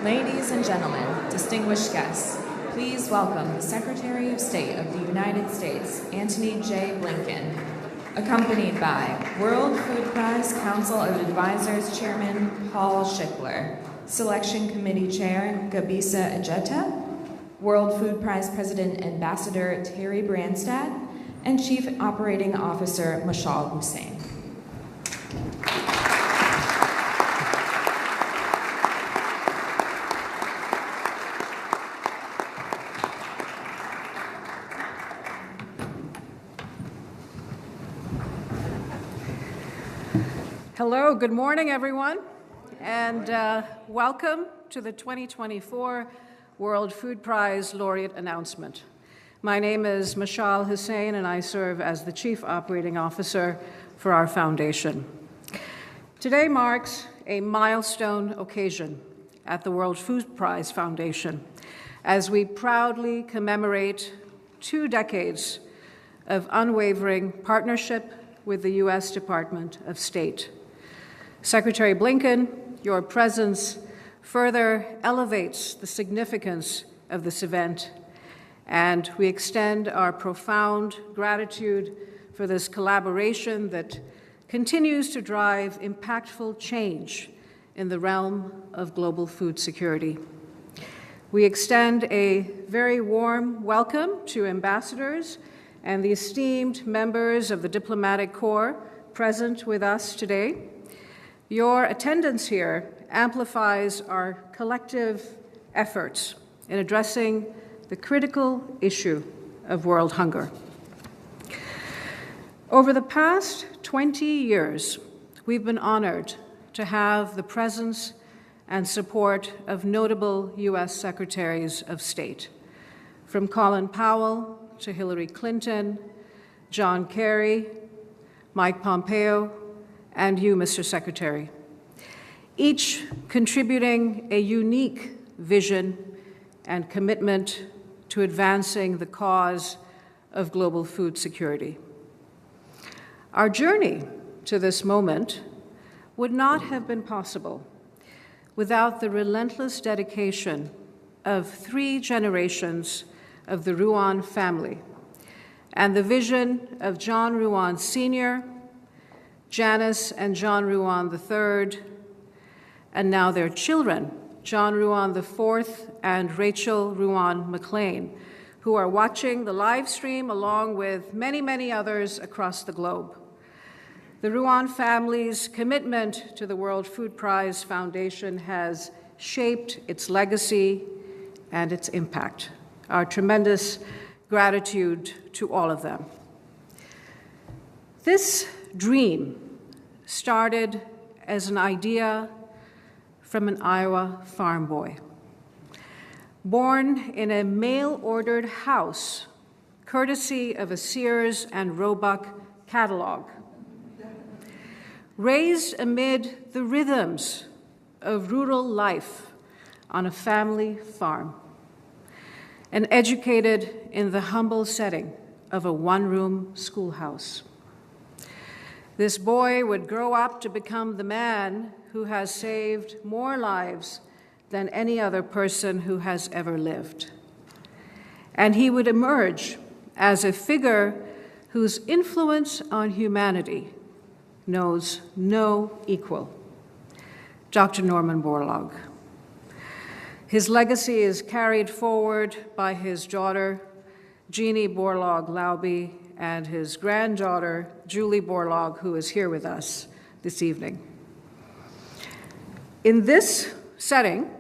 Ladies and gentlemen, distinguished guests, please welcome the Secretary of State of the United States, Antony J. Blinken, accompanied by World Food Prize Council of Advisors Chairman Paul Schickler, Selection Committee Chair Gabisa Ejeta, World Food Prize President Ambassador Terry Branstad, and Chief Operating Officer Michal Hussein. Hello, good morning, everyone, and welcome to the 2024 World Food Prize Laureate announcement. My name is Michal Hussein, and I serve as the Chief Operating Officer for our foundation. Today marks a milestone occasion at the World Food Prize Foundation as we proudly commemorate 2 decades of unwavering partnership with the U.S. Department of State. Secretary Blinken, your presence further elevates the significance of this event, and we extend our profound gratitude for this collaboration that continues to drive impactful change in the realm of global food security. We extend a very warm welcome to ambassadors and the esteemed members of the diplomatic corps present with us today. Your attendance here amplifies our collective efforts in addressing the critical issue of world hunger. Over the past 20 years, we've been honored to have the presence and support of notable U.S. Secretaries of State, from Colin Powell to Hillary Clinton, John Kerry, Mike Pompeo, and you, Mr. Secretary, each contributing a unique vision and commitment to advancing the cause of global food security. Our journey to this moment would not have been possible without the relentless dedication of 3 generations of the Ruan family and the vision of John Ruan Sr., Janice and John Ruan III, and now their children, John Ruan IV and Rachel Ruan McLean, who are watching the live stream along with many, many others across the globe. The Ruan family's commitment to the World Food Prize Foundation has shaped its legacy and its impact. Our tremendous gratitude to all of them. This dream started as an idea from an Iowa farm boy. Born in a mail-ordered house, courtesy of a Sears and Roebuck catalog. Raised amid the rhythms of rural life on a family farm, and educated in the humble setting of a one-room schoolhouse. This boy would grow up to become the man who has saved more lives than any other person who has ever lived. And he would emerge as a figure whose influence on humanity knows no equal. Dr. Norman Borlaug. His legacy is carried forward by his daughter, Jeannie Borlaug-Laube, and his granddaughter, Julie Borlaug, who is here with us this evening. In this setting,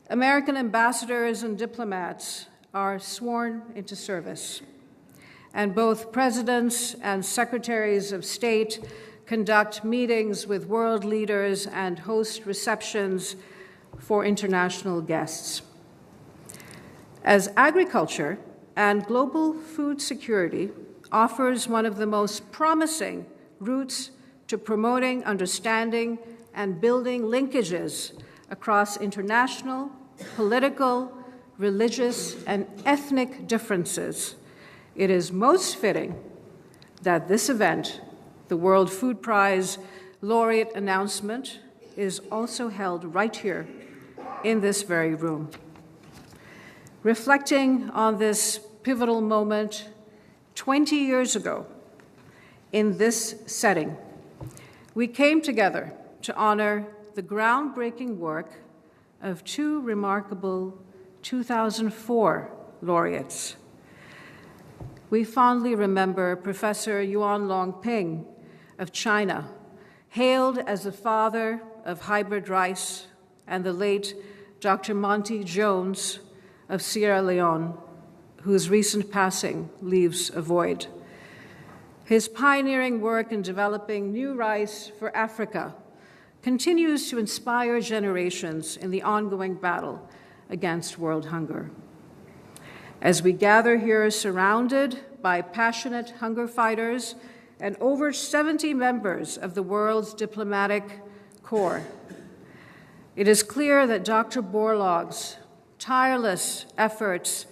American ambassadors and diplomats are sworn into service, and both presidents and secretaries of state conduct meetings with world leaders and host receptions for international guests. As agriculture and global food security offers one of the most promising routes to promoting understanding and building linkages across international, political, religious, and ethnic differences, it is most fitting that this event, the World Food Prize Laureate announcement, is also held right here in this very room. Reflecting on this pivotal moment 20 years ago, in this setting, we came together to honor the groundbreaking work of two remarkable 2004 laureates. We fondly remember Professor Yuan Longping of China, hailed as the father of hybrid rice, and the late Dr. Monty Jones of Sierra Leone, whose recent passing leaves a void. His pioneering work in developing new rice for Africa continues to inspire generations in the ongoing battle against world hunger. As we gather here surrounded by passionate hunger fighters and over 70 members of the world's diplomatic corps, it is clear that Dr. Borlaug's tireless efforts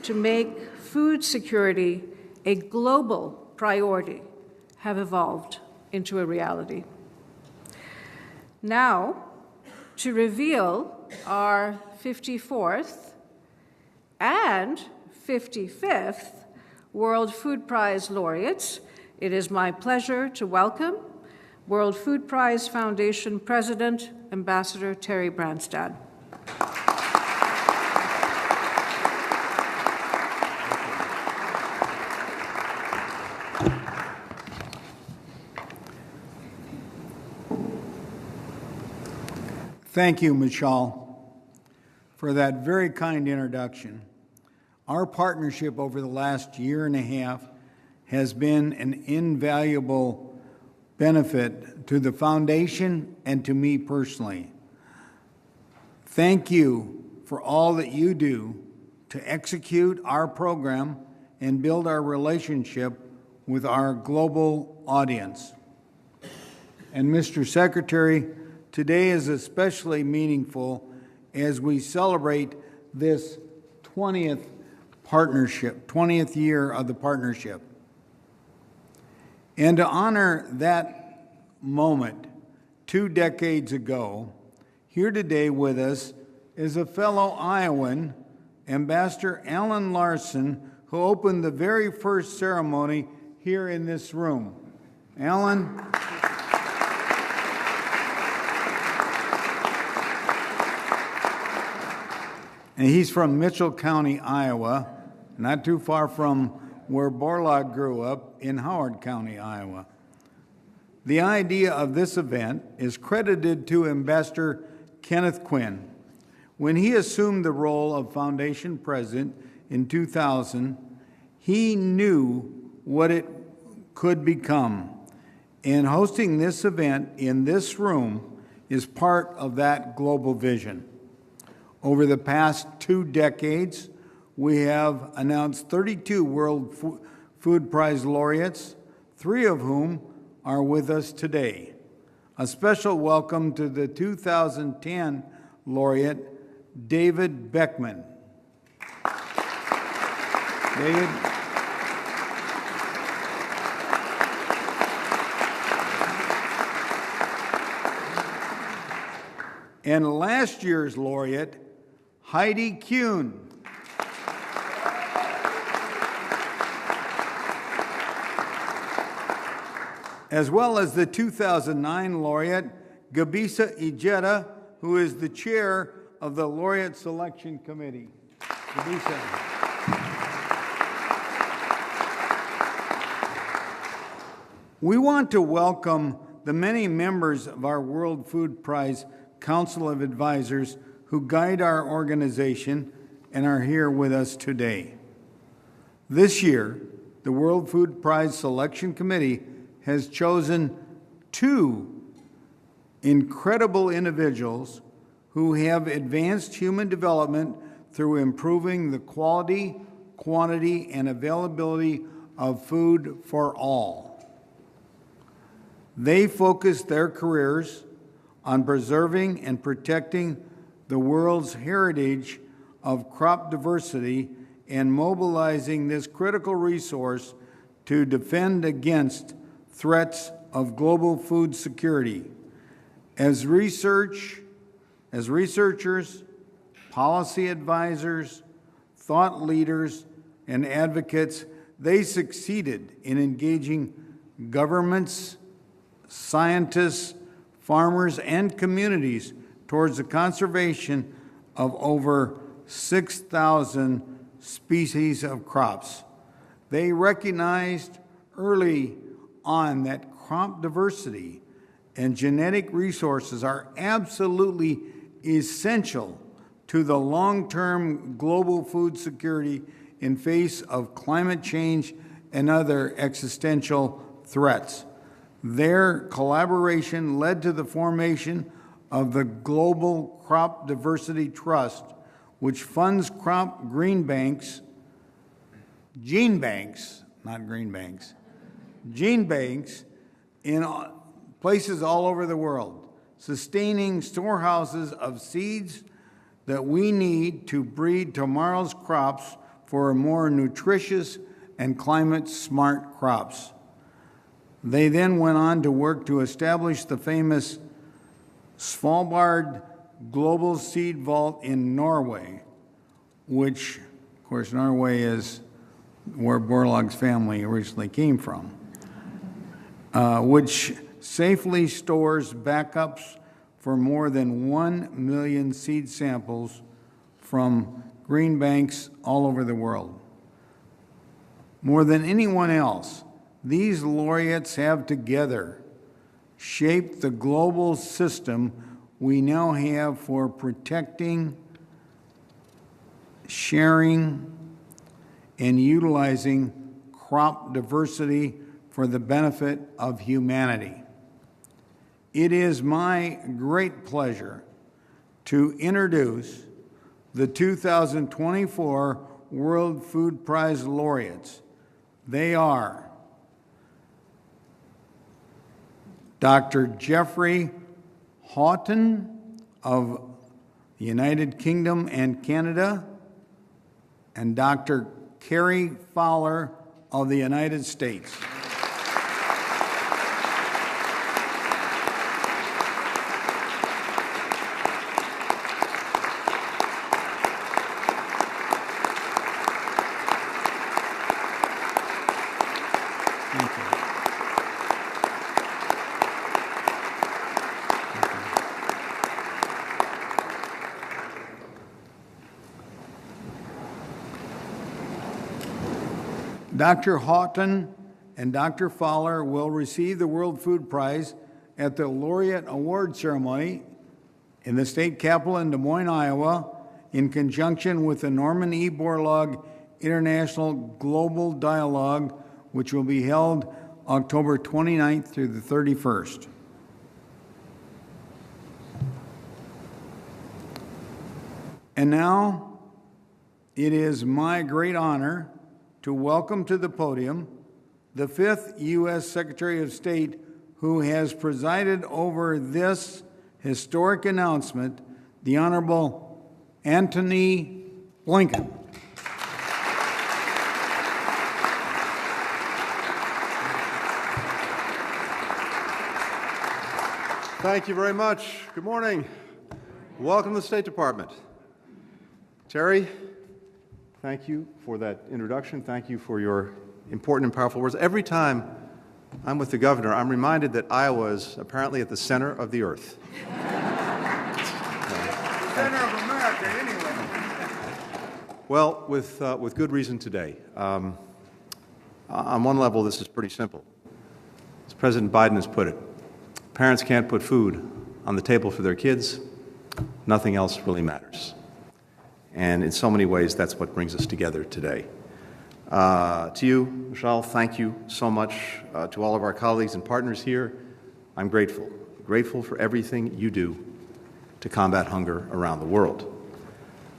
to make food security a global priority have evolved into a reality. Now, to reveal our 54th and 55th World Food Prize laureates, it is my pleasure to welcome World Food Prize Foundation President, Ambassador Terry Branstad. Thank you, Michal, for that very kind introduction. Our partnership over the last year and a half has been an invaluable benefit to the foundation and to me personally. Thank you for all that you do to execute our program and build our relationship with our global audience. And Mr. Secretary, today is especially meaningful as we celebrate this 20th year of the partnership. And to honor that moment 2 decades ago, here today with us is a fellow Iowan, Ambassador Alan Larson, who opened the very first ceremony here in this room. Alan. And he's from Mitchell County, Iowa, not too far from where Borlaug grew up in Howard County, Iowa. The idea of this event is credited to Ambassador Kenneth Quinn. When he assumed the role of Foundation President in 2000, he knew what it could become. And hosting this event in this room is part of that global vision. Over the past 2 decades, we have announced 32 World Food Prize laureates, 3 of whom are with us today. A special welcome to the 2010 laureate, David Beckman. David. And last year's laureate, Heidi Kuhn. As well as the 2009 laureate, Gabisa Ijeda, who is the chair of the Laureate Selection Committee. Gabisa. We want to welcome the many members of our World Food Prize Council of Advisors who guide our organization and are here with us today. This year, the World Food Prize Selection Committee has chosen 2 incredible individuals who have advanced human development through improving the quality, quantity, and availability of food for all. They focused their careers on preserving and protecting the world's heritage of crop diversity and mobilizing this critical resource to defend against threats of global food security. As researchers policy advisors, thought leaders, and advocates, they succeeded in engaging governments, scientists, farmers, and communities towards the conservation of over 6,000 species of crops. They recognized early on that crop diversity and genetic resources are absolutely essential to the long-term global food security in face of climate change and other existential threats. Their collaboration led to the formation of the Global Crop Diversity Trust, which funds crop gene banks, in places all over the world, sustaining storehouses of seeds that we need to breed tomorrow's crops for more nutritious and climate-smart crops. They then went on to work to establish the famous Svalbard Global Seed Vault in Norway, which, of course, Norway is where Borlaug's family originally came from, which safely stores backups for more than 1 million seed samples from green banks all over the world. More than anyone else, these laureates have together shaped the global system we now have for protecting, sharing, and utilizing crop diversity for the benefit of humanity. It is my great pleasure to introduce the 2024 World Food Prize laureates. They are Dr. Jeffrey Houghton of the United Kingdom and Canada, and Dr. Carrie Fowler of the United States. Dr. Houghton and Dr. Fowler will receive the World Food Prize at the Laureate Award Ceremony in the state capitol in Des Moines, Iowa, in conjunction with the Norman E. Borlaug International Global Dialogue, which will be held October 29th through the 31st. And now, it is my great honor to welcome to the podium the 5th U.S. Secretary of State who has presided over this historic announcement, the Honorable Antony Blinken. Thank you very much. Good morning. Welcome to the State Department. Terry, thank you for that introduction. Thank you for your important and powerful words. Every time I'm with the governor, I'm reminded that Iowa is apparently at the center of the earth. Center of America, anyway. Well, with good reason today. On one level, this is pretty simple. As President Biden has put it, parents can't put food on the table for their kids. Nothing else really matters. And in so many ways, that's what brings us together today. To you, Michal, thank you so much. To all of our colleagues and partners here, I'm grateful. Grateful for everything you do to combat hunger around the world.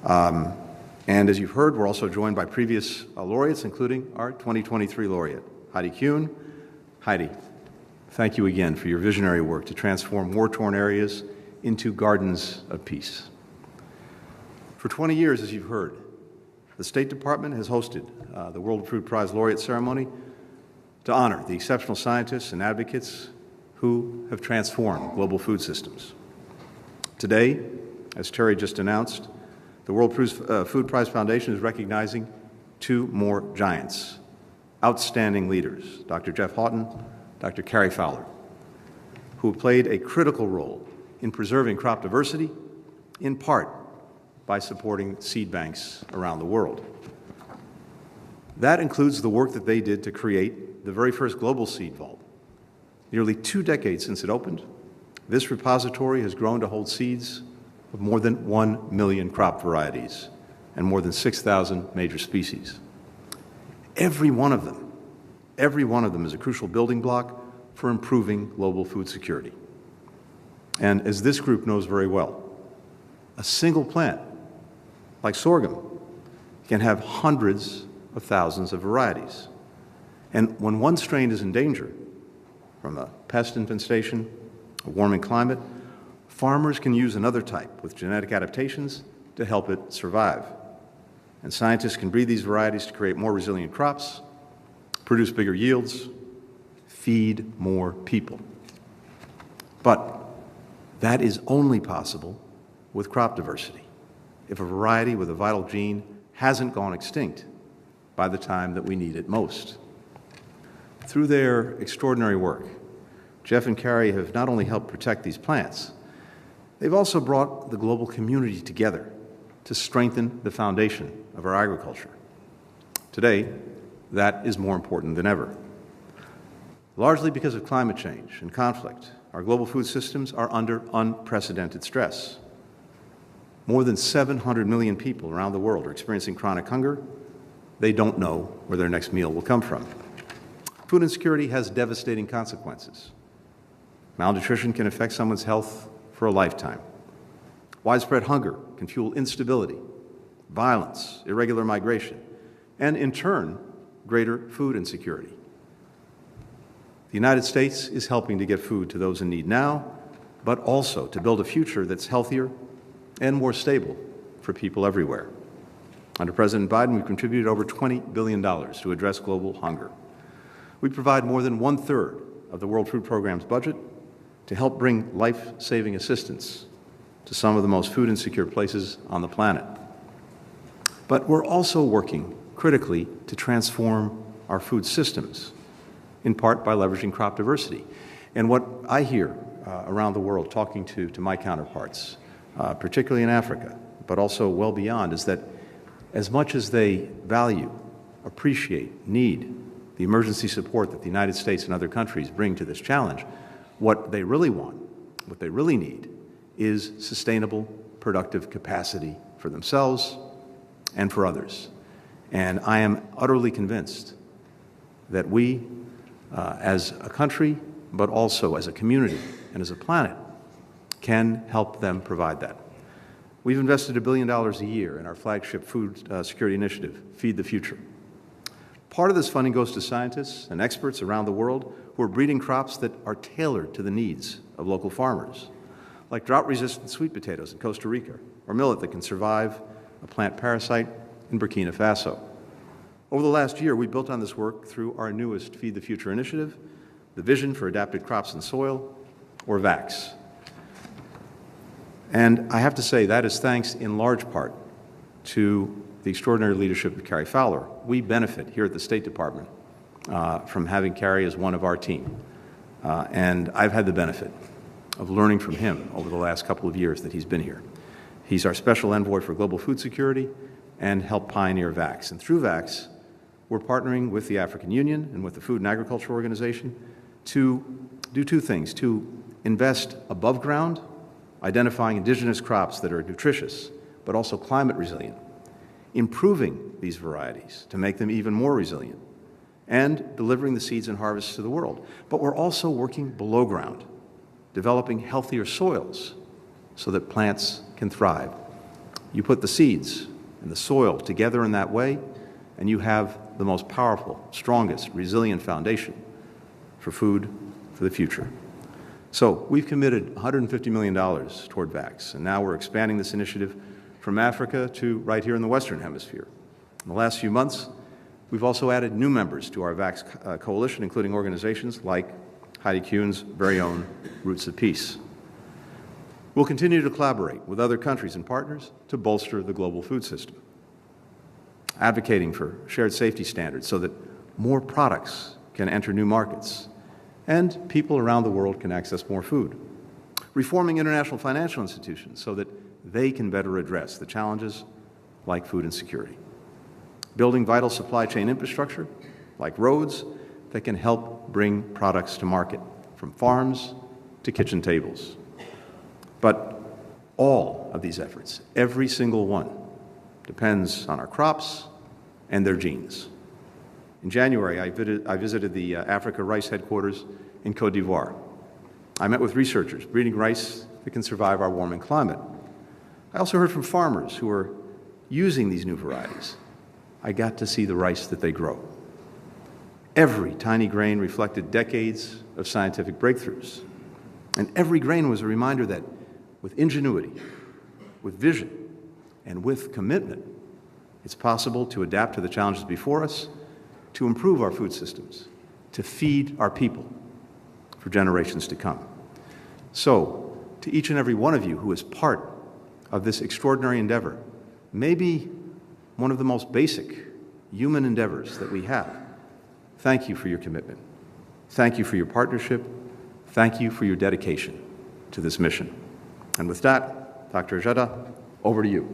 And as you've heard, we're also joined by previous laureates, including our 2023 laureate, Heidi Kuhn. Heidi, thank you again for your visionary work to transform war-torn areas into gardens of peace. For 20 years, as you've heard, the State Department has hosted the World Food Prize Laureate Ceremony to honor the exceptional scientists and advocates who have transformed global food systems. Today, as Terry just announced, the World Food Prize Foundation is recognizing two more giants, outstanding leaders, Dr. Jeff Houghton, Dr. Carrie Fowler, who played a critical role in preserving crop diversity, in part by supporting seed banks around the world. That includes the work that they did to create the very first global seed vault. Nearly 2 decades since it opened, this repository has grown to hold seeds of more than 1 million crop varieties and more than 6,000 major species. Every one of them is a crucial building block for improving global food security. And as this group knows very well, a single plant, like sorghum, can have hundreds of thousands of varieties. And when one strain is in danger from a pest infestation, a warming climate, farmers can use another type with genetic adaptations to help it survive. And scientists can breed these varieties to create more resilient crops, produce bigger yields, feed more people. But that is only possible with crop diversity, if a variety with a vital gene hasn't gone extinct by the time that we need it most. Through their extraordinary work, Jeff and Carrie have not only helped protect these plants, they've also brought the global community together to strengthen the foundation of our agriculture. Today, that is more important than ever. Largely because of climate change and conflict, our global food systems are under unprecedented stress. More than 700 million people around the world are experiencing chronic hunger. They don't know where their next meal will come from. Food insecurity has devastating consequences. Malnutrition can affect someone's health for a lifetime. Widespread hunger can fuel instability, violence, irregular migration, and in turn, greater food insecurity. The United States is helping to get food to those in need now, but also to build a future that's healthier and more stable for people everywhere. Under President Biden, we've contributed over $20 billion to address global hunger. We provide more than 1/3 of the World Food Programme's budget to help bring life-saving assistance to some of the most food insecure places on the planet. But we're also working critically to transform our food systems, in part by leveraging crop diversity. And what I hear around the world talking to my counterparts, particularly in Africa, but also well beyond, is that as much as they value, appreciate, need the emergency support that the United States and other countries bring to this challenge, what they really want, what they really need, is sustainable, productive capacity for themselves and for others. And I am utterly convinced that we, as a country, but also as a community and as a planet, can help them provide that. We've invested $1 billion a year in our flagship food security initiative, Feed the Future. Part of this funding goes to scientists and experts around the world who are breeding crops that are tailored to the needs of local farmers, like drought-resistant sweet potatoes in Costa Rica, or millet that can survive a plant parasite in Burkina Faso. Over the last year, we built on this work through our newest Feed the Future initiative, the Vision for Adapted Crops and Soil, or VACS. And I have to say that is thanks in large part to the extraordinary leadership of Carrie Fowler. We benefit here at the State Department from having Carrie as one of our team. And I've had the benefit of learning from him over the last couple of years that he's been here. He's our special envoy for global food security and helped pioneer VACS. And through VACS, we're partnering with the African Union and with the Food and Agriculture Organization to do two things: to invest above ground, identifying indigenous crops that are nutritious, but also climate resilient, improving these varieties to make them even more resilient, and delivering the seeds and harvests to the world. But we're also working below ground, developing healthier soils so that plants can thrive. You put the seeds and the soil together in that way, and you have the most powerful, strongest, resilient foundation for food for the future. So we've committed $150 million toward VACS, and now we're expanding this initiative from Africa to right here in the Western Hemisphere. In the last few months, we've also added new members to our VACS coalition, including organizations like Heidi Kuhn's very own Roots of Peace. We'll continue to collaborate with other countries and partners to bolster the global food system, advocating for shared safety standards so that more products can enter new markets and people around the world can access more food, reforming international financial institutions so that they can better address the challenges like food insecurity, building vital supply chain infrastructure like roads that can help bring products to market from farms to kitchen tables. But all of these efforts, every single one, depends on our crops and their genes. In January, I visited the Africa Rice headquarters in Côte d'Ivoire. I met with researchers breeding rice that can survive our warming climate. I also heard from farmers who are using these new varieties. I got to see the rice that they grow. Every tiny grain reflected decades of scientific breakthroughs. And every grain was a reminder that with ingenuity, with vision, and with commitment, it's possible to adapt to the challenges before us, to improve our food systems, to feed our people for generations to come. So, to each and every one of you who is part of this extraordinary endeavor, maybe one of the most basic human endeavors that we have, thank you for your commitment. Thank you for your partnership. Thank you for your dedication to this mission. And with that, Dr. Shiga, over to you.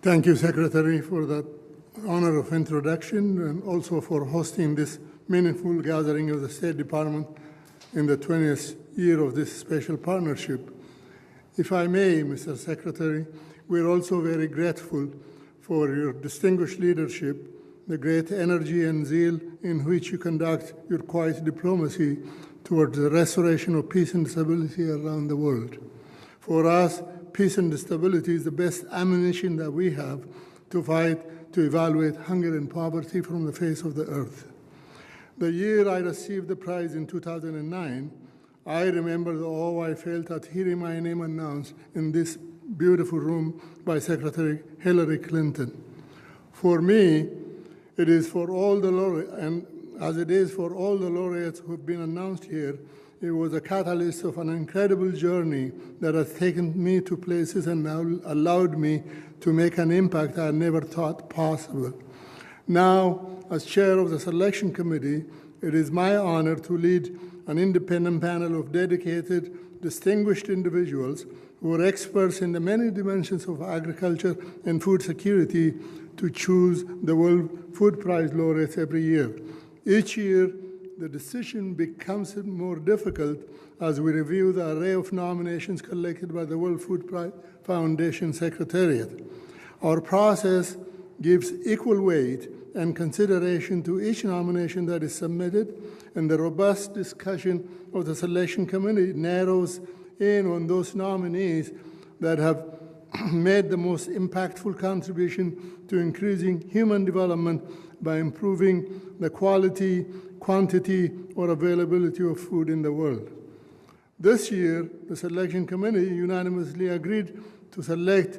Thank you, Secretary, for that honor of introduction and also for hosting this meaningful gathering of the State Department in the 20th year of this special partnership. If I may, Mr. Secretary, we're also very grateful for your distinguished leadership, the great energy and zeal in which you conduct your quiet diplomacy towards the restoration of peace and stability around the world. For us, peace and stability is the best ammunition that we have to fight, to evaluate hunger and poverty from the face of the earth. The year I received the prize in 2009, I remember the awe I felt at hearing my name announced in this beautiful room by Secretary Hillary Clinton. For me, it is for all the laureates, and as it is for all the laureates who have been announced here, it was a catalyst of an incredible journey that has taken me to places and now allowed me to make an impact I never thought possible. Now, as chair of the selection committee, it is my honor to lead an independent panel of dedicated, distinguished individuals who are experts in the many dimensions of agriculture and food security to choose the World Food Prize laureates every year. Each year, the decision becomes more difficult as we review the array of nominations collected by the World Food Prize Foundation Secretariat. Our process gives equal weight and consideration to each nomination that is submitted, and the robust discussion of the selection committee narrows in on those nominees that have made the most impactful contribution to increasing human development by improving the quality, quantity, or availability of food in the world. This year, the selection committee unanimously agreed to select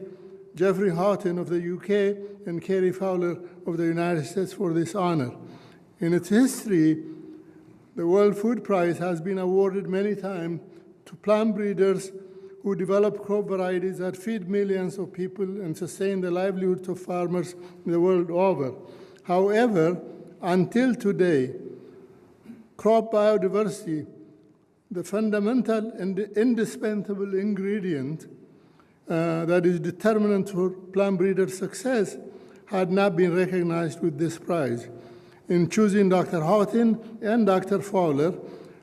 Jeffrey Houghton of the UK and Carrie Fowler of the United States for this honor. In its history, the World Food Prize has been awarded many times to plant breeders who develop crop varieties that feed millions of people and sustain the livelihoods of farmers the world over. However, until today, crop biodiversity, the fundamental and indispensable ingredient that is determinant for plant breeder success, had not been recognized with this prize. In choosing Dr. Houghton and Dr. Fowler,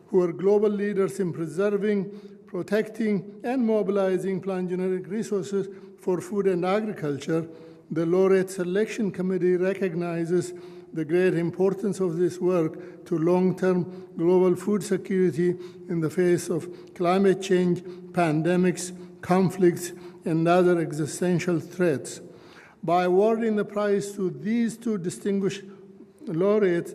who are global leaders in preserving, protecting, and mobilizing plant genetic resources for food and agriculture, the Laureate Selection Committee recognizes the great importance of this work to long-term global food security in the face of climate change, pandemics, conflicts, and other existential threats. By awarding the prize to these two distinguished laureates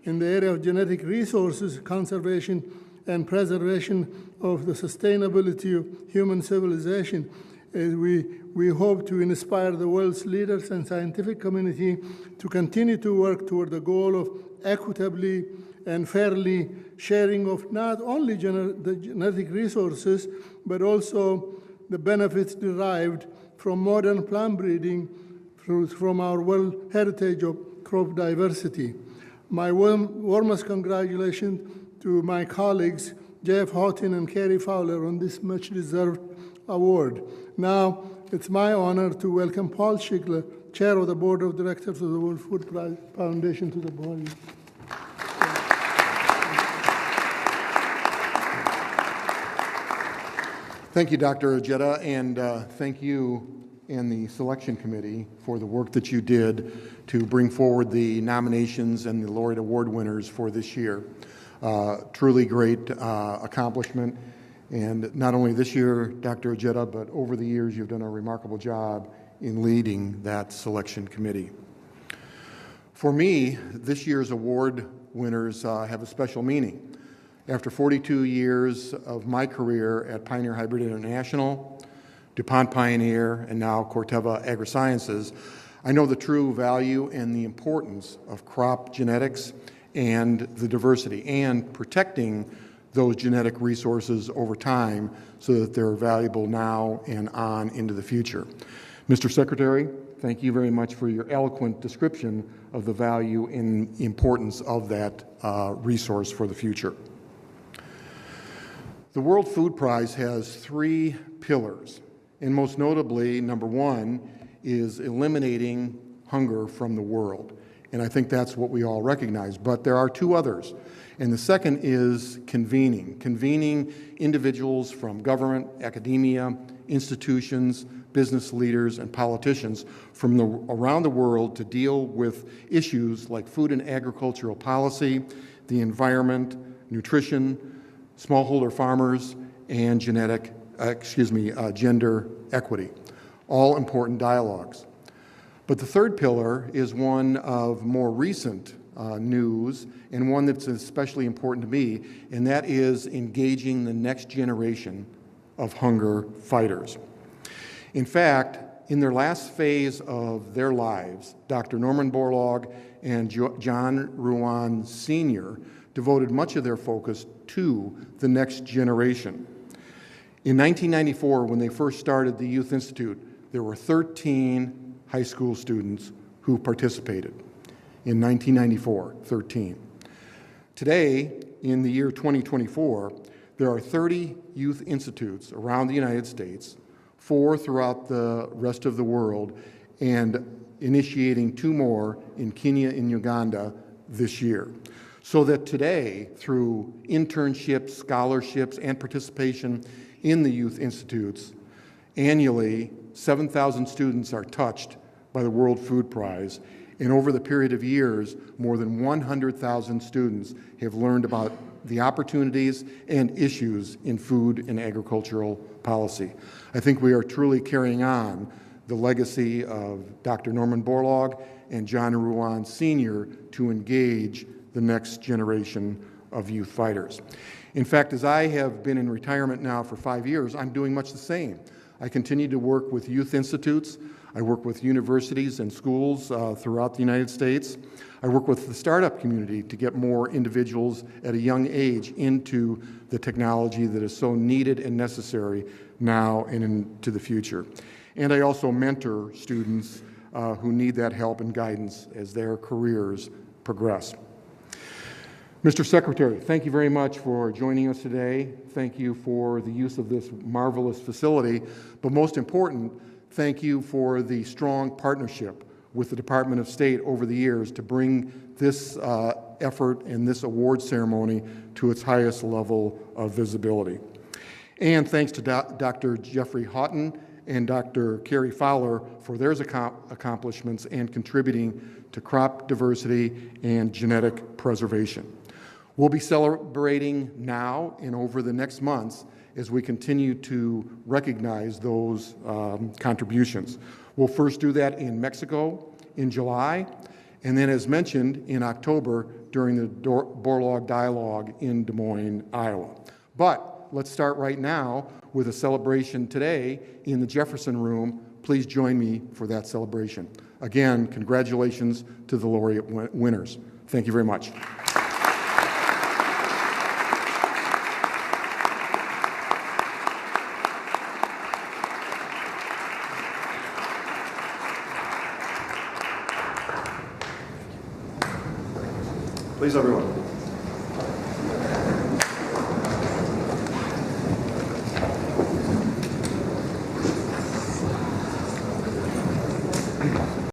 in the area of genetic resources conservation and preservation of the sustainability of human civilization, We hope to inspire the world's leaders and scientific community to continue to work toward the goal of equitably and fairly sharing of not only the genetic resources, but also the benefits derived from modern plant breeding from our World Heritage of Crop Diversity. My warmest congratulations to my colleagues, Jeff Houghton and Carrie Fowler, on this much-deserved award. Now, it's my honor to welcome Paul Shiga, Chair of the Board of Directors of the World Food Prize Foundation, to the podium. Thank you, Dr. Ojeda, and thank you and the selection committee for the work that you did to bring forward the nominations and the Laureate Award winners for this year. Truly great accomplishment. And not only this year, Dr. Ojeda, but over the years, you've done a remarkable job in leading that selection committee. For me, this year's award winners have a special meaning. After 42 years of my career at Pioneer Hybrid International, DuPont Pioneer, and now Corteva Agrisciences, I know the true value and the importance of crop genetics and the diversity and protecting those genetic resources over time so that they're valuable now and on into the future. Mr. Secretary, thank you very much for your eloquent description of the value and importance of that resource for the future. The World Food Prize has 3 pillars, and most notably, number 1 is eliminating hunger from the world. And I think that's what we all recognize, but there are 2 others. And the second is convening individuals from government, academia, institutions, business leaders, and politicians from around the world to deal with issues like food and agricultural policy, the environment, nutrition, smallholder farmers, and gender equity. All important dialogues. But the third pillar is one of more recent news, and one that's especially important to me, and that is engaging the next generation of hunger fighters. In fact, in their last phase of their lives, Dr. Norman Borlaug and John Ruan Sr. devoted much of their focus to the next generation. In 1994, when they first started the Youth Institute, there were 13 high school students who participated. In 1994, 13. Today, in the year 2024, there are 30 youth institutes around the United States, 4 throughout the rest of the world, and initiating 2 more in Kenya and Uganda this year. So that today, through internships, scholarships, and participation in the youth institutes, annually 7,000 students are touched by the World Food Prize. And over the period of years, more than 100,000 students have learned about the opportunities and issues in food and agricultural policy. I think we are truly carrying on the legacy of Dr. Norman Borlaug and John Ruan Sr. to engage the next generation of youth fighters. In fact, as I have been in retirement now for 5 years, I'm doing much the same. I continue to work with youth institutes. I work with universities and schools throughout the United States. I work with the startup community to get more individuals at a young age into the technology that is so needed and necessary now and into the future. And I also mentor students who need that help and guidance as their careers progress. Mr. Secretary, thank you very much for joining us today. Thank you for the use of this marvelous facility, but most important, thank you for the strong partnership with the Department of State over the years to bring this effort and this award ceremony to its highest level of visibility. And thanks to Dr. Jeffrey Houghton and Dr. Carrie Fowler for their accomplishments and contributing to crop diversity and genetic preservation. We'll be celebrating now and over the next months as we continue to recognize those contributions. We'll first do that in Mexico in July, and then as mentioned in October during the Borlaug Dialogue in Des Moines, Iowa. But let's start right now with a celebration today in the Jefferson Room. Please join me for that celebration. Again, congratulations to the laureate winners. Thank you very much. Please, everyone.